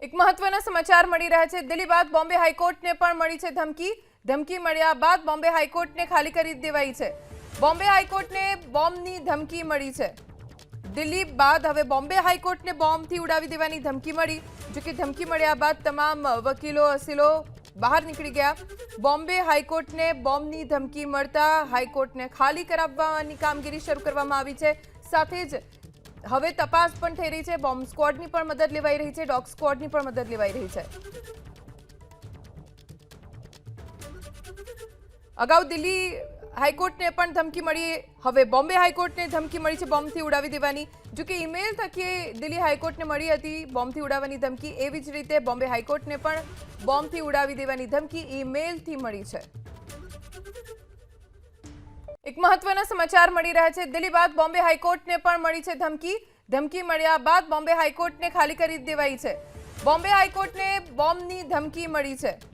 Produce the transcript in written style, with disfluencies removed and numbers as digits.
એક મહત્વના સમાચાર મળી રહ્યા છે। દિલ્હી બાદ બોમ્બે હાઈકોર્ટને પણ મળી છે ધમકી મળ્યા બાદ બોમ્બે હાઈકોર્ટને ખાલી કરી દેવાઈ છે। બોમ્બે હાઈકોર્ટને બોમ્બની ધમકી મળી છે। દિલ્હી બાદ હવે બોમ્બે હાઈકોર્ટને બોમ્બથી ઉડાવી દેવાની ધમકી મળી। જો કે ધમકી મળ્યા બાદ તમામ વકીલો અસીલો બહાર નીકળી ગયા। બોમ્બે હાઈકોર્ટને બોમ્બની ધમકી મળતા હાઈકોર્ટને ખાલી કરાવવાની કામગીરી શરૂ કરવામાં આવી છે। સાથે જ હવે તપાસ પણ થઈ રહી છે। બોમ્બ સ્ક્વોડની પણ મદદ લેવાઈ રહી છે, ડોગ સ્ક્વોડની પણ મદદ લેવાઈ રહી છે। અગાઉ દિલ્હી હાઈકોર્ટને પણ ધમકી મળી, હવે બોમ્બે હાઈકોર્ટને ધમકી મળી છે બોમ્બથી ઉડાવી દેવાની। જો કે ઈમેલ થકી દિલ્હી હાઈકોર્ટને મળી હતી બોમ્બથી ઉડાવવાની ધમકી, એવી જ રીતે બોમ્બે હાઈકોર્ટને પણ બોમ્બથી ઉડાવી દેવાની ધમકી ઈમેલથી મળી છે। એક મહત્વના સમાચાર મળી રહ્યા છે। દિલ્હી બાદ બોમ્બે હાઈકોર્ટને પણ મળી છે ધમકી મળ્યા બાદ બોમ્બે હાઈકોર્ટને ખાલી કરી દેવાઈ છે। બોમ્બે હાઈકોર્ટને બોમ્બની ધમકી મળી છે।